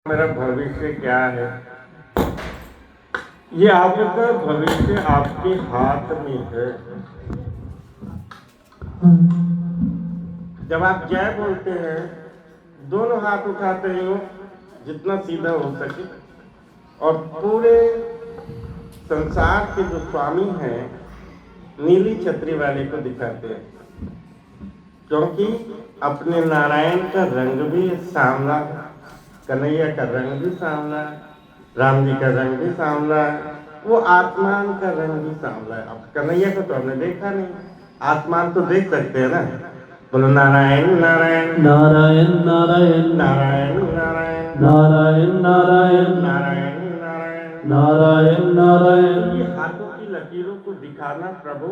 मेरा भविष्य क्या है? ये आपका भविष्य आपके हाथ में है। जब आप जय बोलते हैं, दोनों हाथ उठाते हो जितना सीधा हो सके, और पूरे संसार के जो स्वामी हैं नीली छतरी वाले को दिखाते हैं, क्योंकि अपने नारायण का रंग भी सांवला, कन्हैया का रंग भी सांवला, राम जी का रंग भी सांवला, वो आसमान का रंग भी सांवला है। अब कन्हैया को तो हमने देखा नहीं, आसमान तो देख सकते हैं ना। बोलो नारायण नारायण नारायण नारायण नारायण नारायण नारायण नारायण नारायण नारायण। नारायण नारायण। ये हाथों की लकीरों को दिखाना, प्रभु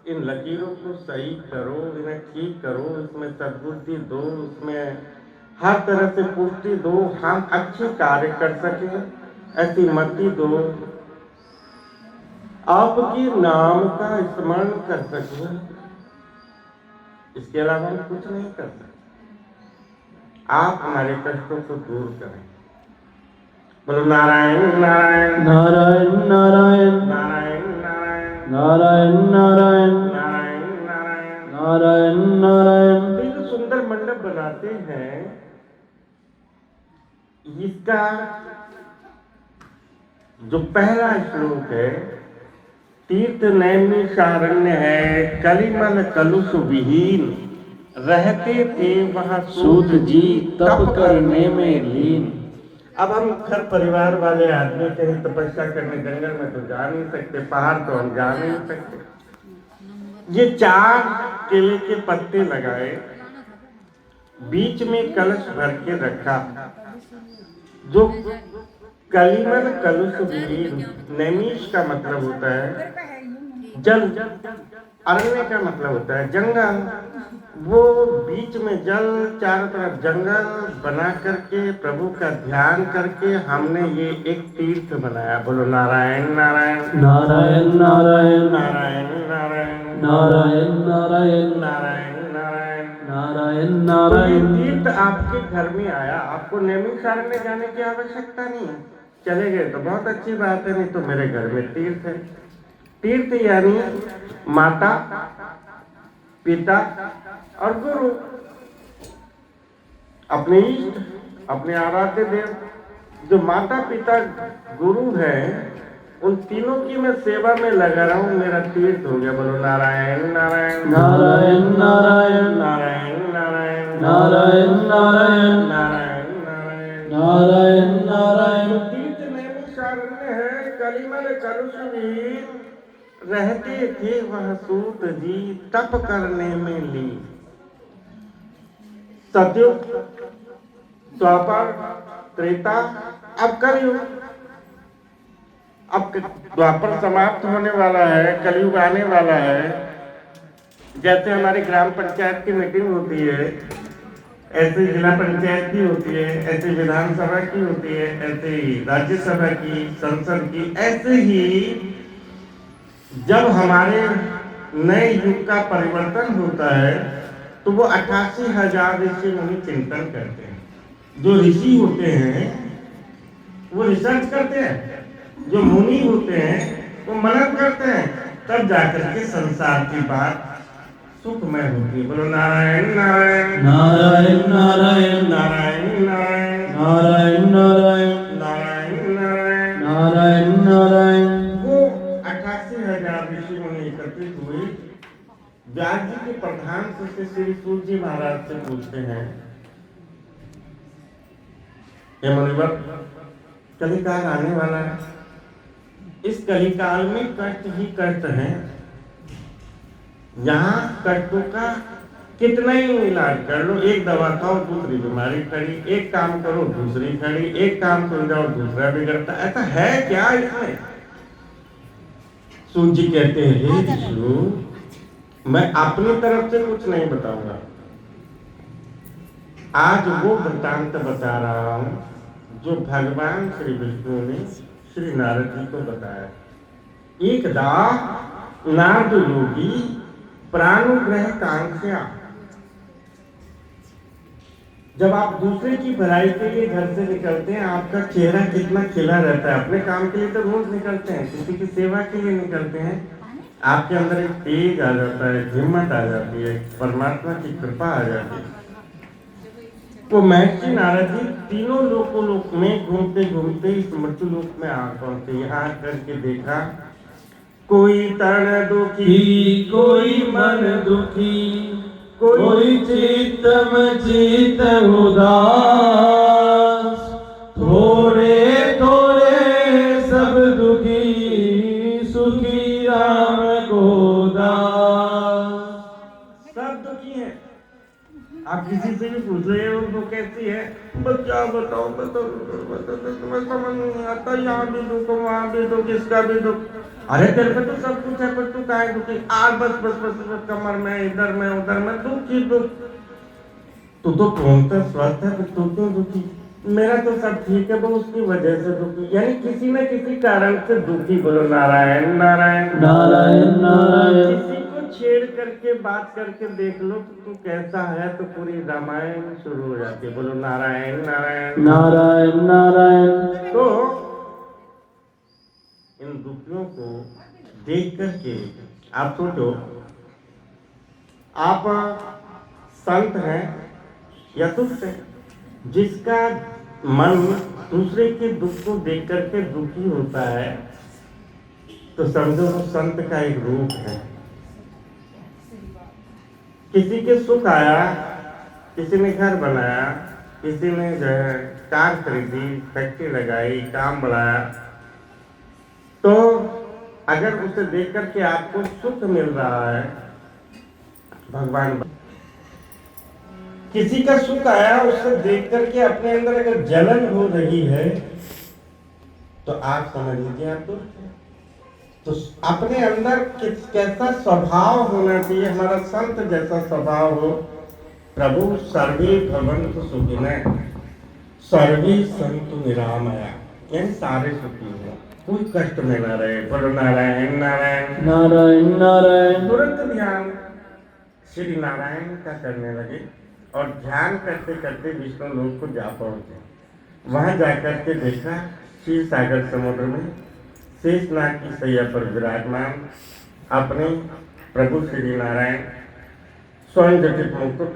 इन लकीरों को सही करो, इन्हें ठीक करो, इसमें सद्बुद्धि दो, इसमें हर तरह से पुष्टि दो, हम अच्छे कार्य कर सके, ऐसी मति दो, आपके नाम का स्मरण कर सके। इसके अलावा हम कुछ नहीं कर सकते। आप हमारे कष्टों को दूर करें। बोलो नारायण नारायण नारायण नारायण नारायण नारायण नारायण नारायण नारायण नारायण। नारायण नारायण। तो ये जो सुंदर मंडप बनाते हैं, इसका जो पहला श्लोक है, तीर्थ नैमिषारण्य है, कलिमल कलुष विहीन, रहते थे वहां सूत जी तप करने में लीन। अब हम घर परिवार वाले आदमी कहीं तपस्या करने जंगल में तो जा नहीं सकते, पहाड़ तो हम जा नहीं सकते। ये 4 केले के पत्ते लगाए, बीच में कलश भर के रखा, जो कलिमल कलुष विहीन, नैमिष का मतलब होता है जल, अरण्य का मतलब होता है जंगल, वो बीच में जल, चारों तरफ जंगल बना करके प्रभु का ध्यान करके हमने ये एक तीर्थ बनाया। बोलो नारायण नारायण नारायण नारायण नारायण नारायण नारायण नारायण नारायण नारायण नारायण तो ये नारायण। तीर्थ आपके घर में आया, आपको नैमिषारण्य जाने की आवश्यकता नहीं है। चले गए तो बहुत अच्छी बात है, नहीं तो मेरे घर में तीर्थ है। तीर्थ यानी माता, पिता और गुरु, अपने इष्ट, अपने आराध्य देव। जो माता पिता गुरु है, उन तीनों की मैं सेवा में लगा रहा हूं, मेरा तीर्थ हो गया। बोलो नारायण नारायण नारायण नारायण नारायण नारायण नारायण नारायण नारायण नारायण। नारायण नारायण। तीर्थ नैमिषारण्य है, कलिमल कलुष विहीन, रहते थे वह सूत जी तप करने में लीन। सतयुग, द्वापर, त्रेता, अब कलयुग। अब द्वापर समाप्त होने वाला है, कलयुग आने वाला है। जैसे हमारी ग्राम पंचायत की मीटिंग होती है, ऐसे जिला पंचायत की होती है, ऐसे विधानसभा की होती है, ऐसे ही राज्यसभा की, संसद की, ऐसे ही जब हमारे नए युग का परिवर्तन होता है तो वो 88,000 ऋषि मुनि चिंतन करते हैं। जो ऋषि होते हैं वो रिसर्च करते हैं, जो मुनि होते हैं वो मनन करते हैं, तब जाकर के संसार की बात सुखमय होती है। बोलो नारायण नारायण नारायण नारायण नारायण नारायण नारायण नारायण नारायण नारायण नारायण नारायण। वो 88,000 ऋषि मुनि एकत्रित हुए। व्यास जी के प्रधान से श्री सूत जी महाराज से पूछते हैं, हे मुनिवर, कलिकाल आने वाला है, इस कलिकाल में कष्ट ही कष्ट है, यहाँ कष्टों का कितना ही इलाज कर लो, एक दवा खाओ दूसरी बीमारी खड़ी, एक काम करो दूसरी खड़ी, एक काम सुलझाओ दूसरा बिगड़ता, ऐसा है क्या इसमें? सूत जी कहते हैं, हे विष्णु, मैं अपनी तरफ से कुछ नहीं बताऊंगा, आज वो वृत्तांत बता रहा हूं जो भगवान श्री विष्णु ने श्री नारद जी को बताया। एकदा नारद योगी प्राणुग्रह कांक्षा जब आप दूसरे की भलाई के लिए घर से निकलते हैं, आपका चेहरा कितना खिला रहता है। अपने काम के लिए तो रोज निकलते हैं, किसी की सेवा के लिए निकलते हैं, आपके अंदर एक तेज आ जाता है, हिम्मत आ जाती है, परमात्मा की कृपा आ जाती है। वो महर्षि नारद जी तीनों लोक में घूमते घूमते इस मृत्युलोक में आ पहुंचे। यहाँ करके देखा कोई तन दुखी, कोई मन दुखी, कोई चित्तम चित उदास, थोड़े थोड़े सब दुखी, सुखी राम को दास। सब दुखी है। आप किसी से भी पूछ रहे हो वो कैसी है, बच्चा बताओ बताओ बताओ, तुम्हें समझ नहीं आता, यहाँ भी दुख वहाँ भी दुख, इसका भी दुख। अरे तेरे पे तो सब कुछ है, पर तू काहे दुखी? बस बस बस बस, कमर में इधर में उधर में दुख ही दुख। तू तो पूर्णतः स्वस्थ है, पर तू क्यों दुखी? मेरा तो सब ठीक है, वो उसकी वजह से दुखी, यानी किसी न किसी कारण से दुखी। बोलो नारायण नारायण नारायण नारायण। किसी को छेड़ करके बात करके देख लो कि तू कैसा है, तो पूरी रामायण शुरू हो जाती है। बोलो नारायण नारायण नारायण नारायण। तो इन दुखियों को देख करके आप सोचो, आप संत हैं या दुष्ट हैं? जिसका मन दूसरे के दुख को देख करके दुखी होता है, तो समझो वो संत का एक रूप है। किसी के सुख आया, किसी ने घर बनाया, किसी ने जो है कार खरीदी, फैक्ट्री लगाई, काम बढ़ाया, तो अगर उसे देख करके आपको सुख मिल रहा है, भगवान। किसी का सुख आया, उसे देख करके अपने अंदर अगर जलन हो रही है, तो आप समझ लीजिए आप दुष्ट हैं। तो अपने अंदर कैसा स्वभाव होना चाहिए, हमारा संत जैसा स्वभाव हो। प्रभु सर्वे भवन्तु सुखिनः, सर्वे सन्तु निरामया, यानी सारे सुखी हो, कोई कष्ट में ना रहे। बोलो नारायण नारायण नारायण नारायण। तुरंत ध्यान श्री नारायण का करने लगे और ध्यान करते करते विष्णु लोक को जा पहुंचे। वहां जाकर के देखा क्षीर सागर समुद्र में शेषनाग की सैया पर विराजमान अपने प्रभु श्री नारायण, स्वर्ण जटित मुकुट,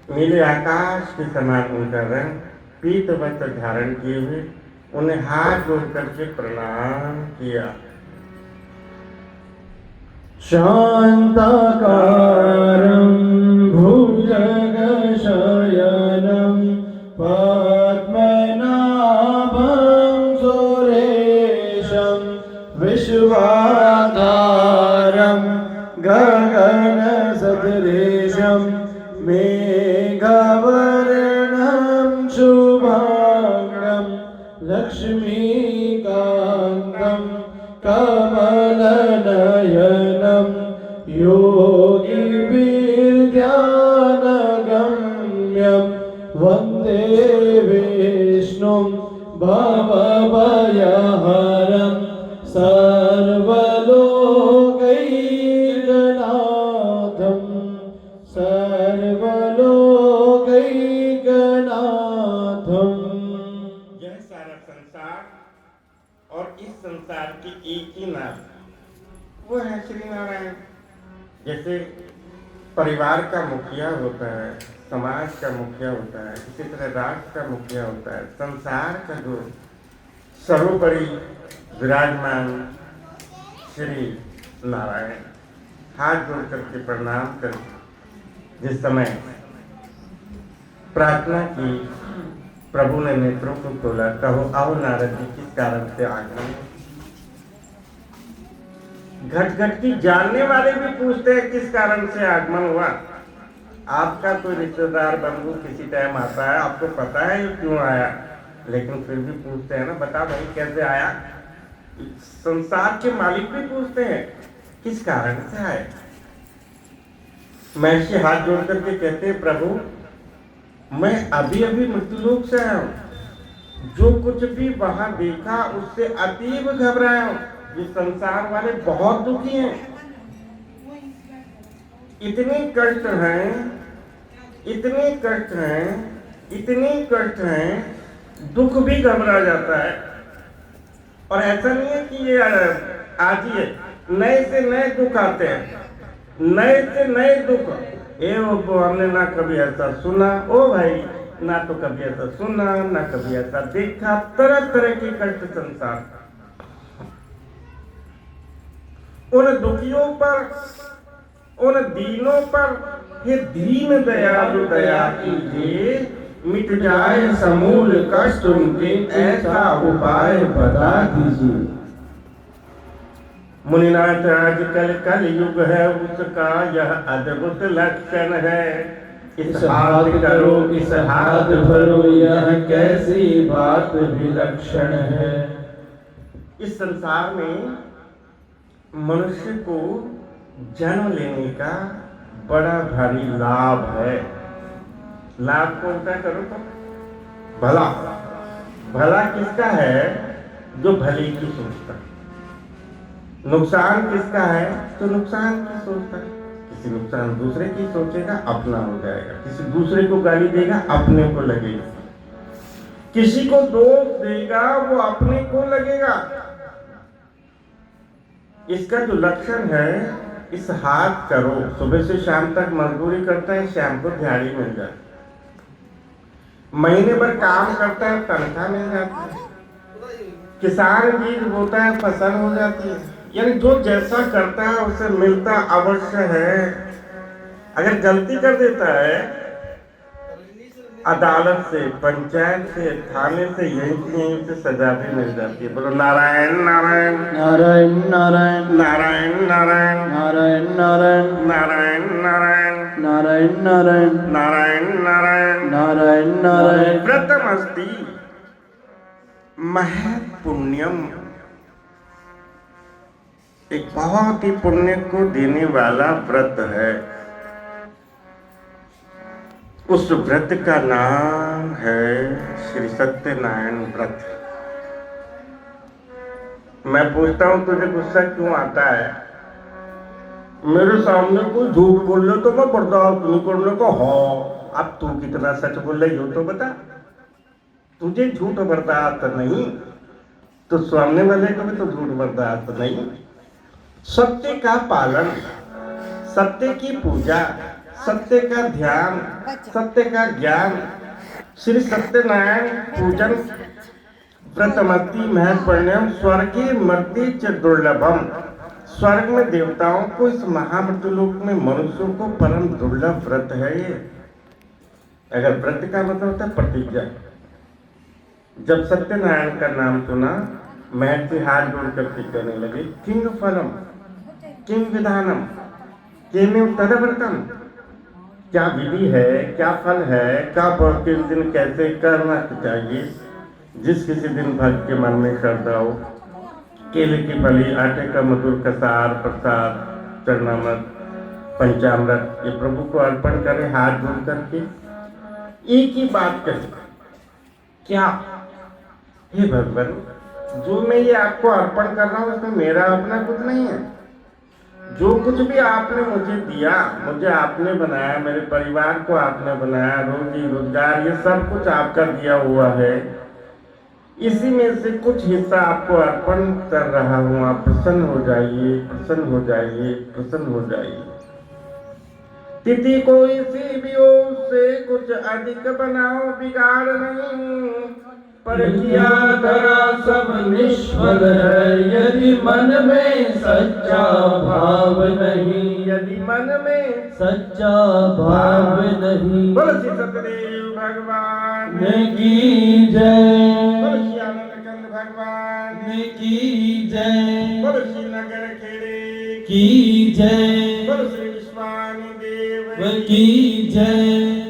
नीले आकाश के समान उनका रंग, पीत वस्त्र धारण किए हुए, उन्हें हाथ जोड़ करके प्रणाम किया। शांताकारं भुजगशयनं पद्मनाभं सुरेशं विश्वाधारं गगनसदृशं मेघवर्णं शुभांगं लक्ष्मीकान्तं कमलनयनं योगिभिर्ध्यानगम्यं वन्दे विष्णुं भवभयहरं सर्वलोकैकनाथं सर्वलोकैकनाथं। यह सारा संसार और इस संसार की एक ही नाम, वो है श्री नारायण। जैसे परिवार का मुखिया होता है, समाज का मुखिया होता है, इसी तरह राष्ट्र का मुखिया होता है, संसार का जो सर्वोपरि विराजमान श्री नारायण। हाथ जोड़ करके प्रणाम कर जिस समय प्रार्थना की, प्रभु ने नेत्रों को खोला। कहो आओ नारद जी, किस कारण से आगमन? घट घट की जानने वाले भी पूछते हैं किस कारण से आगमन हुआ। आपका कोई रिश्तेदार बंधु किसी टाइम आता है, आपको पता है ये क्यों आया, लेकिन फिर भी पूछते हैं ना, बता भाई कैसे आया। संसार के मालिक भी पूछते हैं किस कारण से आए। महर्षि हाथ जोड़ करके कहते हैं, प्रभु मैं अभी अभी मृत्युलोक से आया हूं, जो कुछ भी वहां देखा उससे अतीब घबराया हूं। ये संसार वाले बहुत दुखी हैं, इतने कष्ट हैं, इतने कष्ट हैं इतनी कष्ट हैं, दुख भी घबरा जाता है। और ऐसा नहीं है कि ये आज ही है, नए से नए दुख आते हैं, नए से नए दुख। वो हमने ना कभी ऐसा सुना, ओ भाई, ना तो कभी ऐसा सुना, ना कभी ऐसा देखा। तरह तरह के कष्ट संसार। उन दुखियों पर, उन दीनों पर हे दीन दयालु दया कीजिए, मिट जाए समूल कष्ट उनके, ऐसा उपाय बता दीजिए। मुनिनाथ, आजकल कल युग है, उसका यह अद्भुत लक्षण है। इस हाथ करो, इस हाथ भरो, यह कैसी बात विलक्षण है। इस संसार में मनुष्य को जन्म लेने का बड़ा भारी लाभ है। लाभ कौन सा करो तो भला। भला किसका है? जो भले की सोचता है। नुकसान किसका है? तो नुकसान की सोचता है। किसी नुकसान दूसरे की सोचेगा, अपना हो जाएगा। किसी दूसरे को गाली देगा, अपने को लगेगा। किसी को दोष देगा, वो अपने को लगेगा। इसका जो लक्षण है, इस हाथ करो, सुबह से शाम तक मजदूरी करता है, शाम को दिहाड़ी मिल जाती है। महीने भर काम करता है, तनख्वाह मिल जाती है। किसान बीज बोता है, फसल हो जाती है। यानी जो जैसा करता है उसे मिलता अवश्य है। अगर गलती कर देता है, अदालत से, पंचायत से, थाने से, यहीं से सजा भी मिल जाती है। बोलो नारायण नारायण नारायण नारायण नारायण नारायण नारायण नारायण नारायण नारायण नारायण नारायण नारायण नारायण नारायण नारायण। व्रतमस्ति महत् पुण्यम, एक बहुत ही पुण्य को देने वाला व्रत है। उस व्रत का नाम है श्री सत्यनारायण व्रत। मैं पूछता हूं, तुझे गुस्सा क्यों आता है? मेरे सामने कोई झूठ बोल रहे तो मैं बर्दाश्त नहीं करने को। हाँ, अब तू कितना सच बोल रही हो तो बता। तुझे झूठ बर्दाश्त नहीं, तो सामने वाले को भी तो झूठ बर्दाश्त नहीं। सत्य का पालन, सत्य की पूजा, सत्य का ध्यान, सत्य का ज्ञान, श्री सत्यनारायण पूजन व्रतमति महत्पुण्यम स्वर्गीय मर्ति च दुर्लभम। स्वर्ग में देवताओं को, इस महामृत्युलोक में मनुष्यों को परम दुर्लभ व्रत है ये। अगर व्रत का मतलब होता है प्रतिज्ञा। जब सत्यनारायण का नाम सुना, महर्षि हाथ जोड़ करके कहने लगे, किंग फलम किम विधानम किम तदव्रतम। क्या विधि है, क्या फल है, कब किस दिन कैसे करना चाहिए। जिस किसी दिन भक्त के मन में श्रद्धा हो, केले की फली, आटे का मधुर कसार, प्रसाद, चरणामृत, पंचामृत, ये प्रभु को अर्पण करें हाथ जोड़ करके। एक ही बात करें, क्या हे भगवान, जो मैं ये आपको अर्पण कर रहा हूँ उसमें मेरा अपना कुछ नहीं है। जो कुछ भी आपने मुझे दिया, मुझे आपने बनाया, मेरे परिवार को आपने बनाया, रोजी रोजगार, ये सब कुछ आपका दिया हुआ है। इसी में से कुछ हिस्सा आपको अर्पण कर रहा हूँ। आप प्रसन्न हो जाइए, प्रसन्न हो जाइए, प्रसन्न हो जाइए। तिथि को इसी भी से कुछ अधिक बनाओ, बिगाड़ नहीं। पर किया धरा सब निष्फल है, यदि मन में सच्चा भाव नहीं। यदि मन में सच्चा भाव नहीं। बोलो श्री सतदेव भगवान की जय। बोलो श्री आनंदकंद भगवान की जय। बोलो श्री नगर खेड़े की जय। बोलो श्री विश्वानी देव की जय।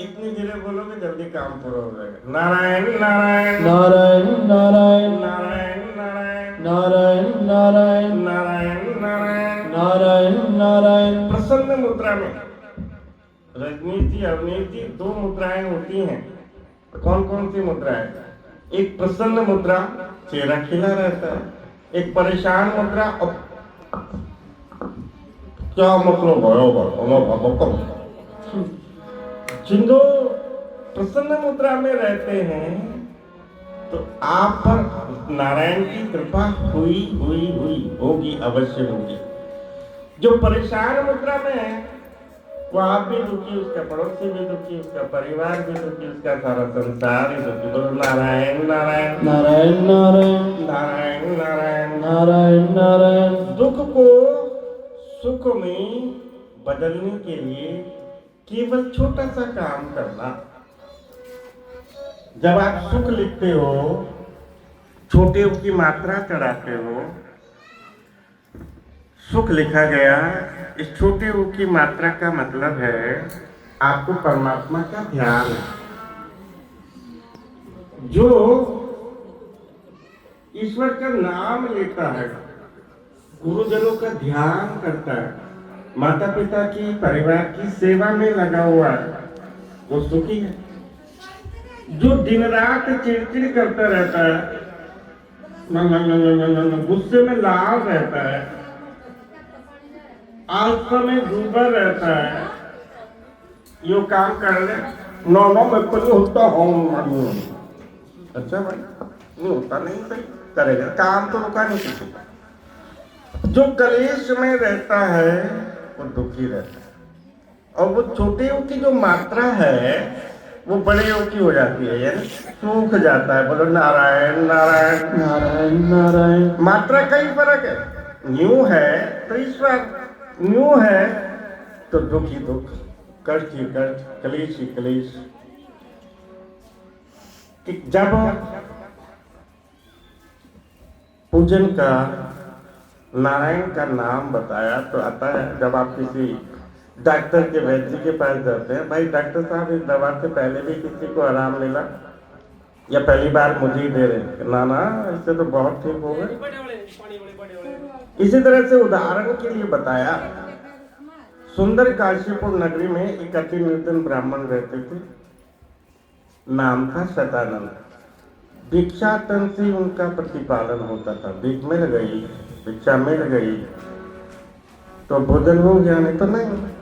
इतनी धीरे बोलोगे जल्दी काम पूरा हो जाएगा। नारायण नारायण नारायण नारायण नारायण नारायण नारायण नारायण प्रसन्न मुद्रा में रजनीश जी, अवनीश जी, 2 मुद्राएं होती हैं। कौन कौन सी मुद्राएं? एक प्रसन्न मुद्रा, चेहरा खिला रहता है। एक परेशान मुद्रा, क्या मतलब है? जिन दो प्रसन्न मुद्रा में रहते हैं तो आप पर नारायण की कृपा हुई होगी, अवश्य होगी। जो परेशान मुद्रा में है वो आप भी दुखी, उसका पड़ोसी भी दुखी, उसका परिवार भी दुखी, उसका सारा संसार ही दुखी। बोलो नारायण नारायण नारायण नारायण नारायण नारायण नारायण नारायण। दुख को सुख में बदलने के लिए केवल छोटा सा काम करना। जब आप सुख लिखते हो, छोटे उ की मात्रा चढ़ाते हो, सुख लिखा गया, इस छोटे उ की मात्रा का मतलब है आपको परमात्मा का ध्यान है। जो ईश्वर का नाम लेता है, गुरुजनों का ध्यान करता है, माता पिता की, परिवार की सेवा में लगा हुआ है, वो सुखी है। जो दिन रात चिड़चिड़ करता रहता है, गुस्से में लाल रहता है, आलसा में डूबा रहता है, यो काम कर ले, नो मैं कुछ होता हूँ। अच्छा भाई, नहीं होता, नहीं सही करेगा, काम तो रुका नहीं किसी। जो कलेश में रहता है वो दुखी रहता है, और वो छोटे की जो मात्रा है वो बड़े की हो जाती है, यानी सूख जाता है। बोलो नारायण नारायण नारायण नारायण। मात्रा का ही फर्क है। न्यू है तो ईश्वर, न्यू है तो दुख ही दुख, कष्ट ही कष्ट, कलेश ही कलेश। जब पूजन का, नारायण का नाम बताया तो आता है, जब आप किसी डॉक्टर के, वैद्य के पास जाते हैं, भाई डॉक्टर साहब इस दवा से पहले भी किसी को आराम मिला या पहली बार मुझे ही दे रहे हैं? ना ना, इससे तो बहुत ठीक हो गए। इसी तरह से उदाहरण के लिए बताया, सुंदर काशीपुर नगरी में एक अति निर्धन ब्राह्मण रहते थे, नाम था शतानंद। भिक्षाटन से उनका प्रतिपालन होता था। भीख मिल गई, भिक्षा मिल गई तो भोजन हो गया, नहीं तो नहीं।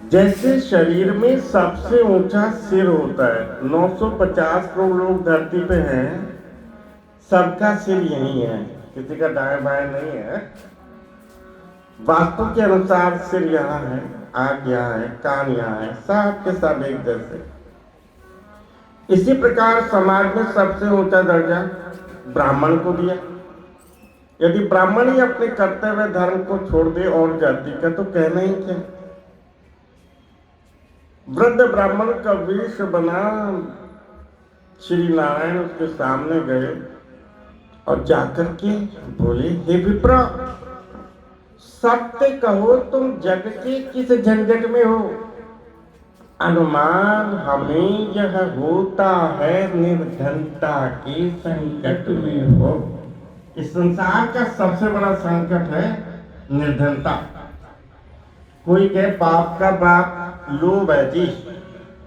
जैसे शरीर में सबसे ऊंचा सिर होता है, 950 करोड़ लोग धरती पे हैं, सबका सिर यही है, किसी का दाएं बाएं नहीं है। वास्तु के अनुसार सिर यहाँ है, आँख यहाँ है, कान यहाँ है, सब के सब एक जैसे। इसी प्रकार समाज में सबसे ऊंचा दर्जा ब्राह्मण को दिया। यदि ब्राह्मण ही अपने कर्तव्य धर्म को छोड़ दे और जाति का, तो कहना ही क्या। वृद्ध ब्राह्मण का वेश बना श्री नारायण उसके सामने गए और जाकर के बोले, हे विप्र, सत्य कहो, तुम जग के किस झंझट में हो? अनुमान हमें यह होता है, निर्धनता के संकट में हो। इस संसार का सबसे बड़ा संकट है निर्धनता। कोई कहे पाप का बाप लोभ है जी,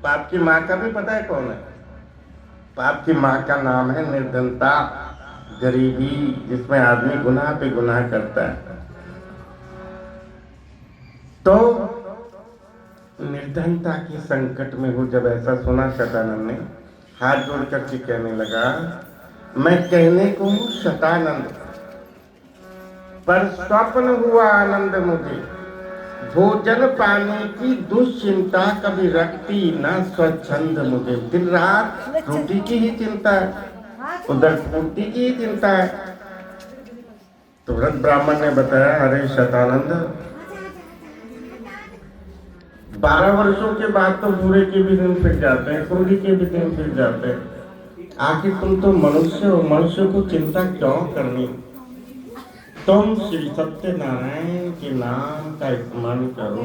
पाप की माँ का भी पता है कौन है? पाप की माँ का नाम है निर्धनता, गरीबी, जिसमें आदमी गुनाह पे गुनाह करता है। तो निर्धनता के संकट में हो, जब ऐसा सुना शतानंद ने हाथ जोड़ करके कहने लगा, मैं कहने को हूँ शतानंद, पर स्वप्न हुआ आनंद मुझे। भोजन पाने की दुश्चिंता कभी रखती न स्वच्छंद मुझे। दिन रात रोटी की ही चिंता है, उधर पूर्ति की ही चिंता है। तो व्रत ब्राह्मण ने बताया, अरे शतानंद, 12 वर्षों के बाद तो बुरे के भी दिन फिर जाते हैं, क्रोधी के भी दिन फिर जाते हैं। आखिर तुम तो मनुष्य हो, मनुष्य को चिंता क्यों करनी? तुम श्री सत्यनारायण के नाम का स्मरण करो,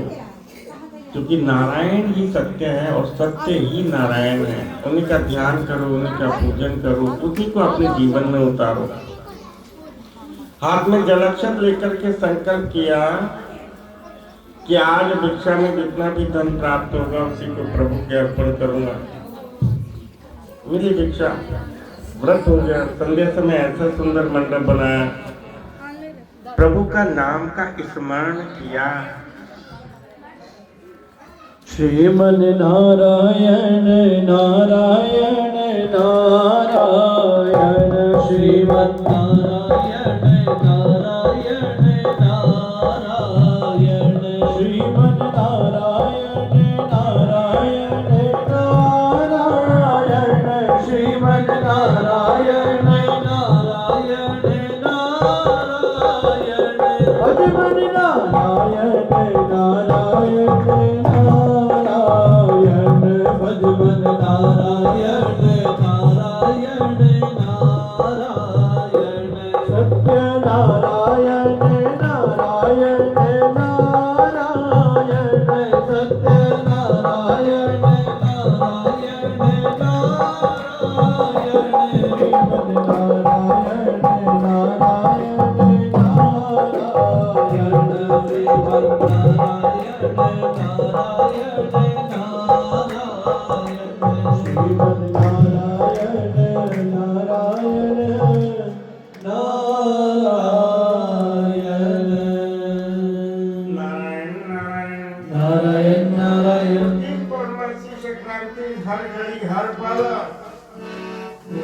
क्योंकि नारायण ही सत्य है और सत्य ही नारायण है। उन्हीं का ध्यान करो, उन्हीं का पूजन करो, उसी को अपने जीवन में उतारो। हाथ में जलाक्षर लेकर के संकल्प किया कि आज भिक्षा में जितना भी धन प्राप्त होगा उसी को प्रभु के अर्पण करूंगा। मिली भिक्षा, व्रत हो गया। संदेश में ऐसा सुंदर मंडप बनाया, प्रभु का नाम का स्मरण किया। श्रीमन नारायण नारायण नारायण श्रीमन नारायण नारायण नारायण श्रीमन नारायण नारायण नारायण श्रीमन नारायण नारायण नारायण भजमन नारायण नारायण नारायण भजमन नारायण नारायण नारायण सत्य नारायण नारायण नारायण सत्य नारायण नारायण नारायण श्रीमन नारायण नारायण नारायण श्रीमन नारायण नारायण नारायण श्रीमन नारायण नारायण नारायण नारायण हर घड़ी हर पल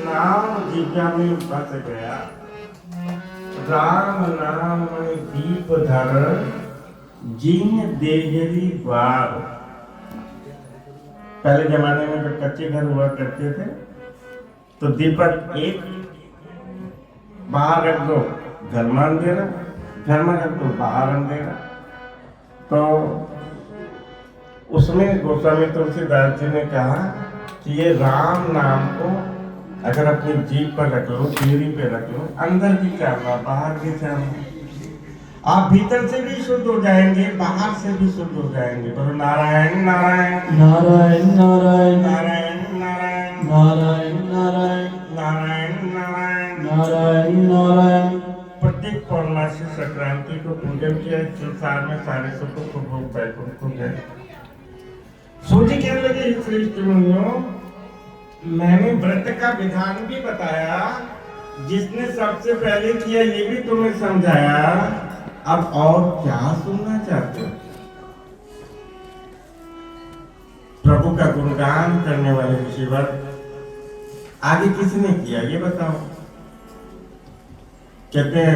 नाम जिज्ञा में बस गया। राम नाम में दीप धर जिन देहरी बार। पहले जमाने में जब कच्चे घर हुआ करते थे तो दीपक एक बाहर रख दो, घर में अंधेरा, घर में रख दो, बाहर अंधेरा। तो उसमें गोस्वामी तुलसीदास जी ने कहा कि ये राम नाम को अगर अपनी जीभ पर रख लो, चेहरे पे रख लो, अंदर भी चाहना, बाहर भी चाहना, आप भीतर से भी शुद्ध हो जाएंगे, बाहर से भी शुद्ध हो जाएंगे। तो नारायण नारायण नारायण नारायण नारायण नारायण नारायण नारायण नारायण नारायण नारायण नारायण प्रत्येक पौर्णमासी संक्रांति को पूजन किया। संसार में सारे सुखों को भोग वैकुंठ को गए। सोची कहने लगे श्रेष्ठ मुनियों, मैंने व्रत का विधान भी बताया, जिसने सबसे पहले किया ये भी तुम्हें समझाया, अब और क्या सुनना चाहते हो? प्रभु का गुणगान करने वाले ऋषिवर आगे किसने किया ये बताओ। कहते हैं